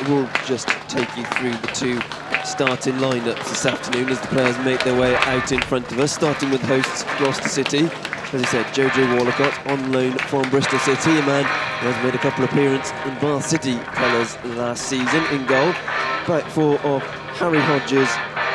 we'll just take you through the two starting lineups this afternoon as the players make their way out in front of us, starting with hosts Gloucester City. As I said, Jojo Wallacott on loan from Bristol City, a man who has made a couple of appearances in Bath City colours last season. In goal, back four of Harry Hodges,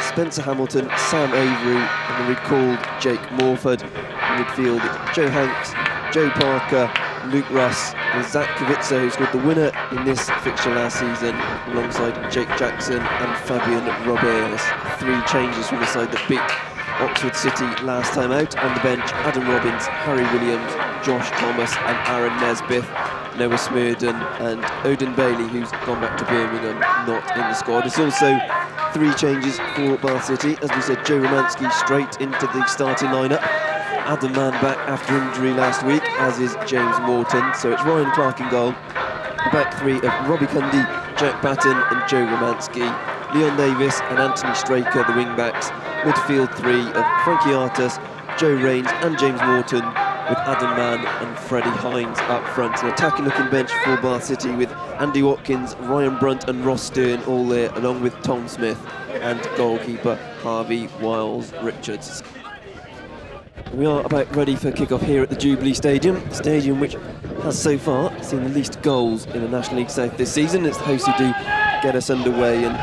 Spencer Hamilton, Sam Avery and the recalled Jake Morford. In midfield, Joe Hanks, Joe Parker, Luke Russ and Zach Kavitsa, who scored the winner in this fixture last season alongside Jake Jackson and Fabian Roberts. Three changes from the side that beat Oxford City last time out. On the bench, Adam Robbins, Harry Williams, Josh Thomas and Aaron Nesbitt, Noah Smurden and Odin Bailey, who's gone back to Birmingham, not in the squad. It's also three changes for Bath City. As we said, Joe Romansky straight into the starting lineup. Adam Mann back after injury last week, as is James Morton. So it's Ryan Clark in goal. The back three of Robbie Cundy, Jack Batten and Joe Romansky. Leon Davis and Anthony Straker, the wing-backs. Midfield three of Frankie Artis, Joe Rains and James Morton, with Adam Mann and Freddie Hines up front. An attacking-looking bench for Bath City with Andy Watkins, Ryan Brunt and Ross Stern all there, along with Tom Smith and goalkeeper Harvey Wiles-Richards. We are about ready for kick-off here at the Jubilee Stadium, a stadium which has so far seen the least goals in the National League South this season. It's the hosts who do get us underway, and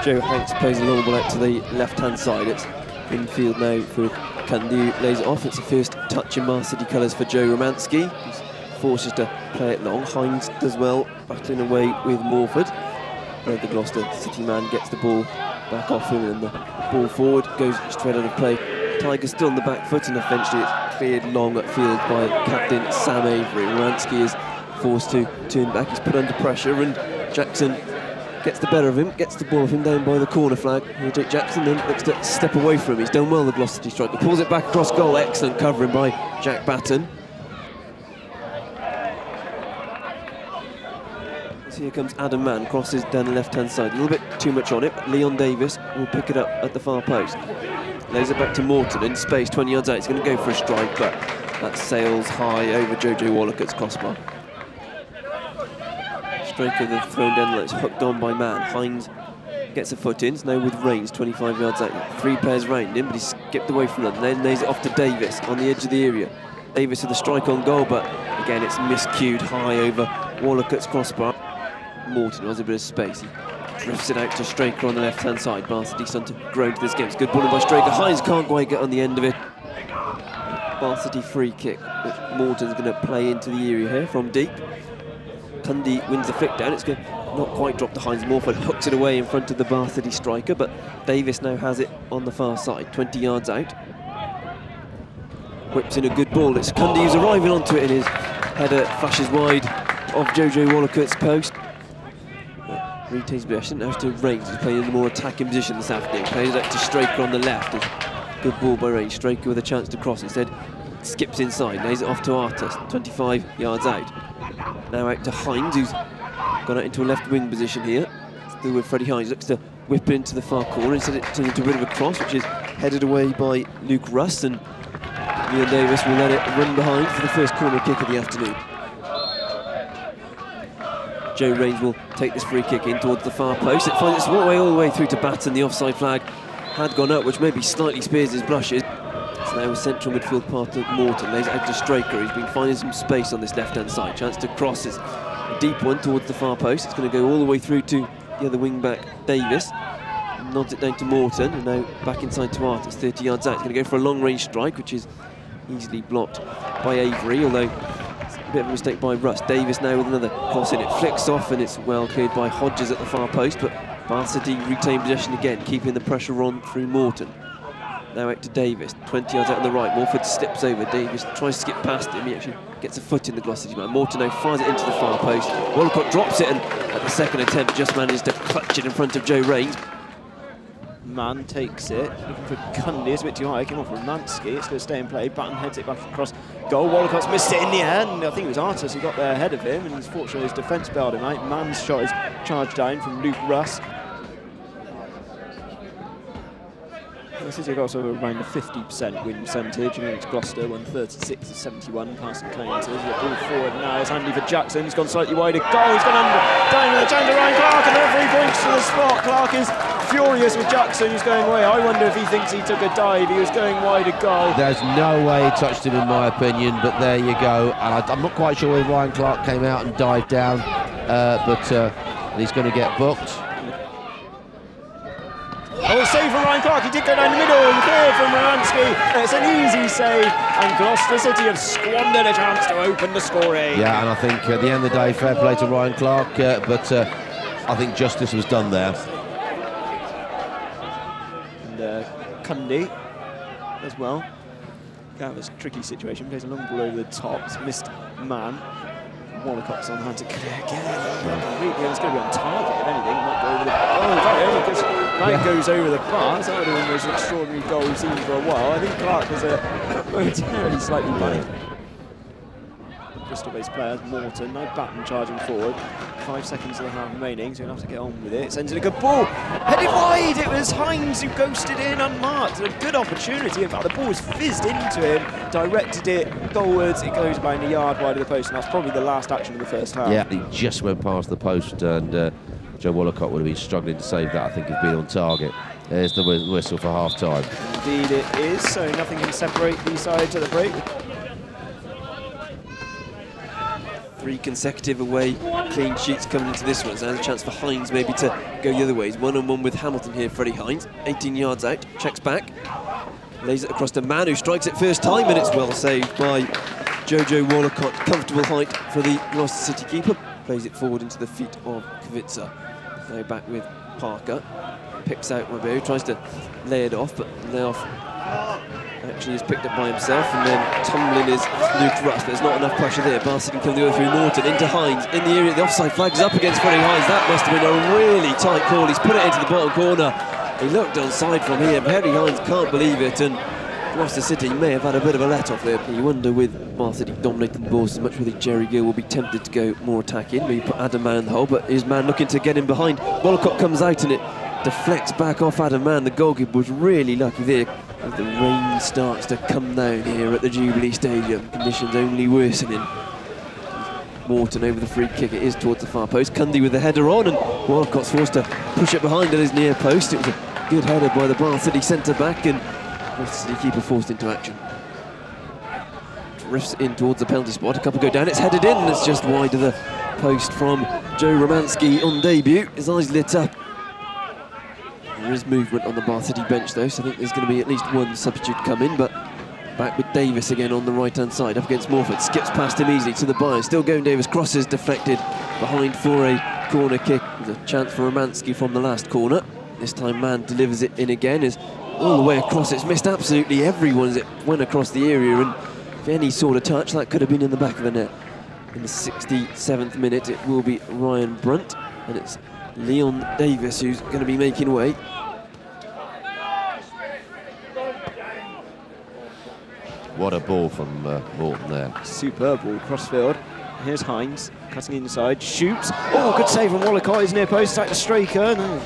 Joe Hanks plays a long ball out to the left-hand side. It's infield now for Cundy, who lays it off. It's the first touch in Bath City colours for Joe Romansky, who's forces to play it long. Hines does well, battling away with Morford. The Gloucester City man gets the ball back off him, and the ball forward goes straight out of play. Tigers still on the back foot, and eventually it's cleared long at field by captain Sam Avery. Romansky is forced to turn back. He's put under pressure, and Jackson gets the better of him, gets the ball off him down by the corner flag. Jake Jackson then looks to step away from him. He's done well, the Gloucester City striker. Pulls it back across goal. Excellent covering by Jack Batten. So here comes Adam Mann, crosses down the left-hand side. A little bit too much on it, but Leon Davis will pick it up at the far post. Lays it back to Morton in space, 20 yards out. He's going to go for a strike, but that sails high over Jojo Wallacott's crossbar. Straker then thrown down, it's hooked on by Mann. Hines gets a foot in, now with Rains, 25 yards out. Three players round him, but he's skipped away from them. Then lays it off to Davis on the edge of the area. Davis with a strike on goal, but again it's miscued high over Wallacott's crossbar. Morton has a bit of space. He drifts it out to Straker on the left-hand side. Bath City starting to grow into this game. It's good balling by Straker. Hines can't quite get on the end of it. Bath City free kick, which Morton's going to play into the area here from deep. Cundy wins the flick down. It's going to not quite drop to Hines. Morford hooks it away in front of the Bath City striker, but Davis now has it on the far side, 20 yards out. Whips in a good ball. It's Cundy who's arriving onto it, and his header flashes wide of Jojo Wallacott's post. Retains possession, now to Rains, who's playing in a more attacking position this afternoon. Plays it out to Straker on the left. Good ball by Rains. Straker with a chance to cross. Instead, skips inside, lays it off to Artis, 25 yards out. Now out to Hines, who's gone out into a left wing position here. Still with Freddie Hines, looks to whip it into the far corner. Instead, it turns into a bit of a cross, which is headed away by Luke Russ, and Leon Davis will let it run behind for the first corner kick of the afternoon. Joe Rains will take this free kick in towards the far post. It finds its way all the way through to Batten. The offside flag had gone up, which maybe slightly spares his blushes. So now a central midfield part of Morton. Lays it out to Straker. He's been finding some space on this left-hand side. Chance to cross is a deep one towards the far post. It's going to go all the way through to the other wing-back, Davis. Nods it down to Morton, and now back inside to Artis, 30 yards out. It's going to go for a long-range strike, which is easily blocked by Avery, although a bit of a mistake by Russ. Davis now with another cross in. It flicks off, and it's well cleared by Hodges at the far post, but Bath City retain possession again, keeping the pressure on through Morton. Now out to Davis, 20 yards out on the right. Morford steps over. Davis tries to skip past him. He actually gets a foot in the Gloucester City man. Morton now fires it into the far post. Wallacott drops it, and at the second attempt just manages to clutch it in front of Joe Rains. Mann takes it, looking for Cundy. It's a bit too high. Came off Romansky. It's going to stay in play. Batten heads it back across goal. Wallacott's missed it in the end. I think it was Artis who got there ahead of him, and unfortunately his defence bailed him out. Mann's shot is charged down from Luke Russ. City got sort of around a 50% win percentage. It's Gloucester won 36 of 71, passing claims. There's a ball forward now. It's handy for Jackson. He's gone slightly wider. Goal. He's gone under. Down in the chance to Ryan Clark, and the to the spot. Clark is furious with Jackson, who's going away. I wonder if he thinks he took a dive. He was going wide of goal. There's no way he touched him, in my opinion, but there you go. And I'm not quite sure whether Ryan Clark came out and dived down, but he's going to get booked. Oh, save from Ryan Clark. He did go down the middle and clear from Romansky. It's an easy save, and Gloucester City have squandered a chance to open the scoring. Yeah, and I think at the end of the day, fair play to Ryan Clark, but I think justice was done there. And Cundy as well. That was a tricky situation. Plays a long ball over the top. It's missed man. Wallicott's on hand to clear again. It's going to be on target, if anything. It might go over the that goes over the bar. That would have been the most extraordinary goal we've seen for a while. I think Clark was momentarily slightly behind. Bristol-based player, Morton, no Batten charging forward. 5 seconds of the half remaining, so he'll have to get on with it. Sends in a good ball. Headed wide, it was Hines who ghosted in unmarked. A good opportunity. In fact, the ball was fizzed into him, directed it goalwards. It goes by a yard wide of the post, and that's probably the last action of the first half. Yeah, he just went past the post, and Joe Wallicott would have been struggling to save that. I think he'd been on target. There's the whistle for half-time. Indeed it is, so nothing can separate these sides at the break. 3 consecutive away clean sheets coming into this one, so there's a chance for Hines maybe to go the other way. He's one-on-one with Hamilton here, Freddie Hines. 18 yards out, checks back, lays it across to Mann, who strikes it first time, and it's well saved by Jojo Wallicott. Comfortable height for the Gloucester City keeper. Plays it forward into the feet of Kvitsa. Now back with Parker. Picks out Robert, tries to lay it off, but lay off actually is picked up by himself, and then tumbling is Luke Russ. There's not enough pressure there. Barcy can come the way through Morton into Hines in the area. The offside flag is up against Freddie Hines. That must have been a really tight call. He's put it into the bottom corner. He looked onside from here. Freddie Hines can't believe it, and Gloucester City may have had a bit of a let-off there. You wonder, with Bath City dominating the ball as much, whether Jerry Gill will be tempted to go more attacking. Maybe put Adam Mann in the hole, but his man looking to get him behind. Wallicott comes out and it deflects back off Adam Mann. The goalkeeper was really lucky there. As the rain starts to come down here at the Jubilee Stadium, conditions only worsening. Morton over the free kick, it is towards the far post. Cundy with the header on, and Wallicott's forced to push it behind at his near post. It was a good header by the Bath City centre-back, and the City keeper forced into action. Drifts in towards the penalty spot, a couple go down, it's headed in, and it's just wide of the post from Joe Romansky on debut. His eyes lit up. There is movement on the Bath City bench though, so I think there's going to be at least one substitute coming, but back with Davis again on the right-hand side, up against Morford, skips past him easily to the byre, still going Davis, crosses deflected behind for a corner kick. There's a chance for Romansky from the last corner. This time Mann delivers it in again, is all the way across, it's missed absolutely everyone as it went across the area, and if any sort of touch, that could have been in the back of the net. In the 67th minute, it will be Ryan Brunt, and it's Leon Davis who's going to be making way. What a ball from Morton there. Superb ball, crossfield. Here's Hines, cutting inside, shoots. Oh, good save from Wallicott, his near post, like the striker. No,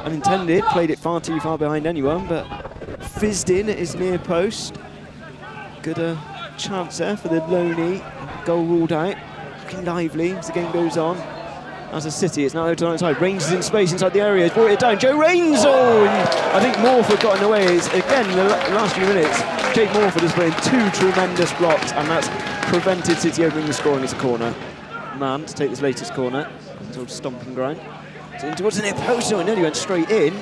unintended, played it far too far behind anyone, but fizzed in at his near post. Good chance there for the Loney. Goal ruled out. Looking lively as the game goes on. As a City, it's now over to the outside. Rains is in space inside the area. He's brought it down. Joe Rains! Oh, and I think Morford got in the way. Again, in the last few minutes, Jake Morford has put in 2 tremendous blocks, and that's prevented City opening the scoring as a corner. Mann to take this latest corner. Sort of stomping ground. So in towards the near post, and nearly went straight in.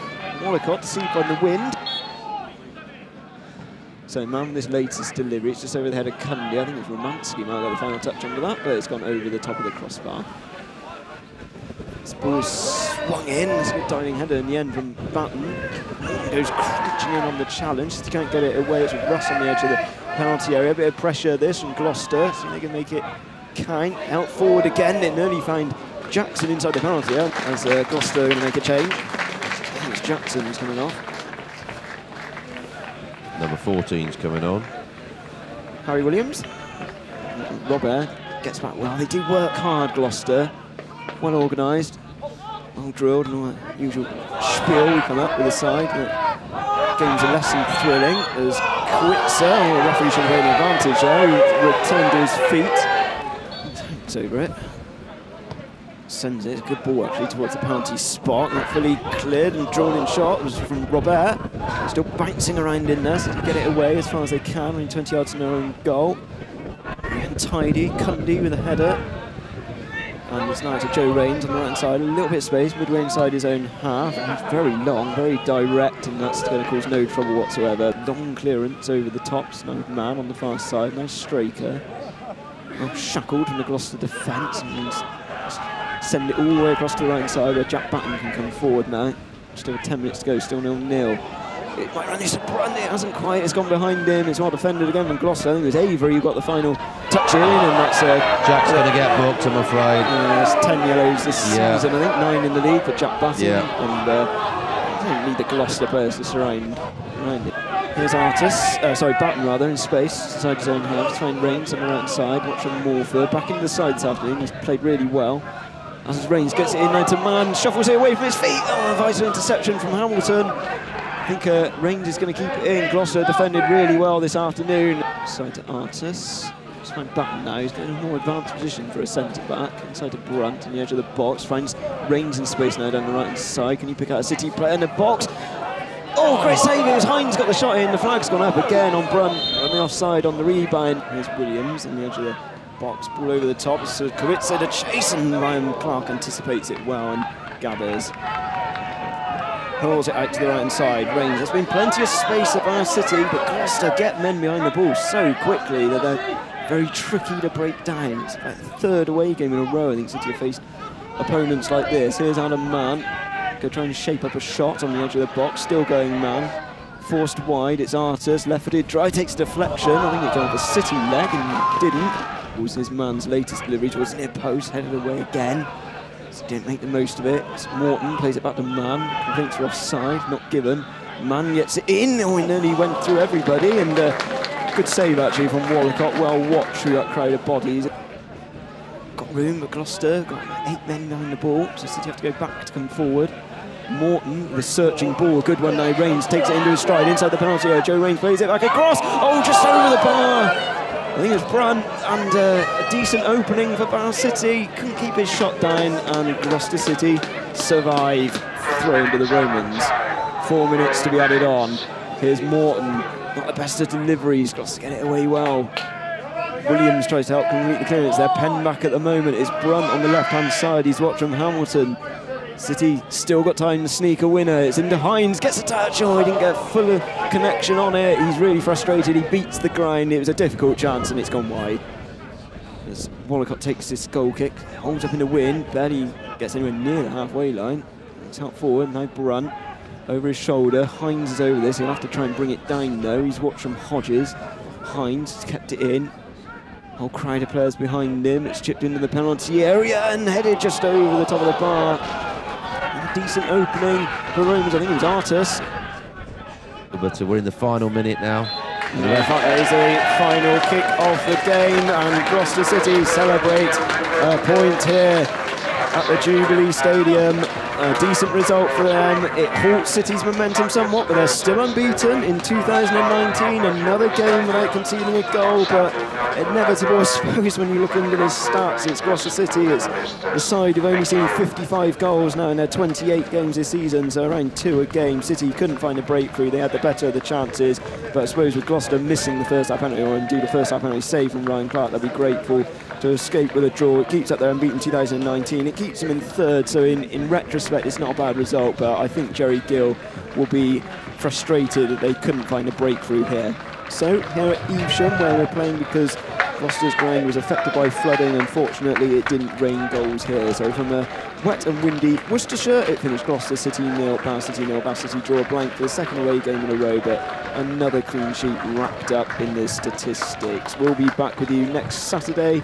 Wallicott deceived by the wind. So Mann, this latest delivery, it's just over the head of Cundy. I think it's Romansky might have got the final touch under that, but it's gone over the top of the crossbar. This ball swung in, it's a good diving header in the end from Batten. Goes crunching in on the challenge, he can't get it away, it's Russ on the edge of the penalty area. A bit of pressure this from Gloucester, see if they can make it count. Out forward again, they nearly find Jackson inside the penalty area as Gloucester are going to make a change. I think it's Jackson who's coming off. Number 14's coming on. Harry Williams. Robert gets back well. They do work hard, Gloucester. Well organised, well drilled, and all that usual spiel we come up with the side. Game's a less than thrilling. There's Kvitsa, the referee should have had an advantage there, who returned to his feet. It's over it. sends it, a good ball actually towards the penalty spot, not fully cleared and drawn in shot. It was from Robert, still bouncing around in there, so to get it away as far as they can, only 20 yards in their own goal. And tidy, Cundy with a header. And it's now to Joe Rains on the right side, a little bit of space, midway inside his own half. And he's very long, very direct, and that's going to cause no trouble whatsoever. Long clearance over the top, snug man on the far side, nice striker. Well shackled from the Gloucester defence, and send it all the way across to the right side where Jack Batten can come forward now. Still 10 minutes to go, still 0-0. It might run this run, it hasn't quite, it's gone behind him, it's well defended again from Gloucester. I think it was Avery who got the final touch in, and that's Jack's going to get booked, I'm afraid. It's 10 yellows this season, I think, 9 in the league for Jack Batten. Yeah. And I don't need the Gloucester players to surround it. Here's Batten rather, in space, inside his own half, trying Rains on the right side, watching Morford, back into the side this afternoon, he's played really well. As Rains gets it in now to Mann, shuffles it away from his feet, oh, a vital interception from Hamilton. I think Rains is going to keep it in. Gloucester defended really well this afternoon. Side to Artis. Just find Batten now. He's getting a more advanced position for a centre-back. Inside to Brunt on the edge of the box. Finds Rains in space now down the right-hand side. Can he pick out a City player in the box? Oh, great save. It was Hines got the shot in. The flag's gone up again on Brunt on the offside on the rebound. Here's Williams on the edge of the box. Ball over the top. So Kuritsa to chase, and Ryan Clark anticipates it well and gathers. Hurls it out to the right-hand side. Rains. There's been plenty of space at Bar City, but Gloucester get men behind the ball so quickly that they're very tricky to break down. It's like the third away game in a row, I think, City have faced opponents like this. Here's Adam Mann. Go try and shape up a shot on the edge of the box. Still going Mann. Forced wide. It's Artis. Left-footed try. Takes a deflection. I think it came off the City leg and didn't. It was his man's latest delivery towards the near post. Headed away again. Didn't make the most of it. It's Morton plays it back to Mann. Complaints are offside, not given. Mann gets it in. Oh, and then he went through everybody. And good save actually from Wallacott. Well watched through that crowd of bodies. Got room, but Gloucester got 8 men behind the ball. So City have to go back to come forward. Morton, the searching ball, a good one now. Rains takes it into his stride inside the penalty area. Joe Rains plays it back across. Oh, just over the bar. I think it was Brunt, and a decent opening for Bar City. Couldn't keep his shot down, and Gloucester City survive. Thrown to the Romans. 4 minutes to be added on. Here's Morton, not the best of deliveries. Gloucester get it away well. Williams tries to help complete the clearance. Their pen back at the moment is Brunt on the left-hand side. He's watched from Hamilton. City still got time to sneak a winner. It's into Hines, gets a touch. Oh, he didn't get full connection on it. He's really frustrated. He beats the grind. It was a difficult chance, and it's gone wide. As Wallacott takes this goal kick, holds up in the wind, barely gets anywhere near the halfway line. It's out forward, now Brunt over his shoulder. Hines is over this. He'll have to try and bring it down, though. He's watched from Hodges. Hines kept it in. Whole crowd of players behind him. It's chipped into the penalty area and headed just over the top of the bar. A decent opening for Romans. I think it was Artis. But we're in the final minute now. That is a final kick off the game, and Gloucester City celebrate a point here at the Jubilee Stadium. A decent result for them. It halts City's momentum somewhat, but they're still unbeaten in 2019. Another game without conceding a goal, but inevitable, I suppose, when you look into the stats. It's Gloucester City. It's the side who've only seen 55 goals now in their 28 games this season, so around 2 a game. City couldn't find a breakthrough. They had the better of the chances, but I suppose with Gloucester missing the first half penalty, or indeed the first half penalty save from Ryan Clark, they'll be grateful to escape with a draw. It keeps up their unbeaten 2019. It keeps them in third, so in retrospect, it's not a bad result, but I think Jerry Gill will be frustrated that they couldn't find a breakthrough here. So here at Evesham, where we're playing because Gloucester's ground was affected by flooding. Unfortunately, it didn't rain goals here. So from a wet and windy Worcestershire, it finished Gloucester City 0, Bar City 0. Bar City draw a blank for the second away game in a row, but another clean sheet racked up in the statistics. We'll be back with you next Saturday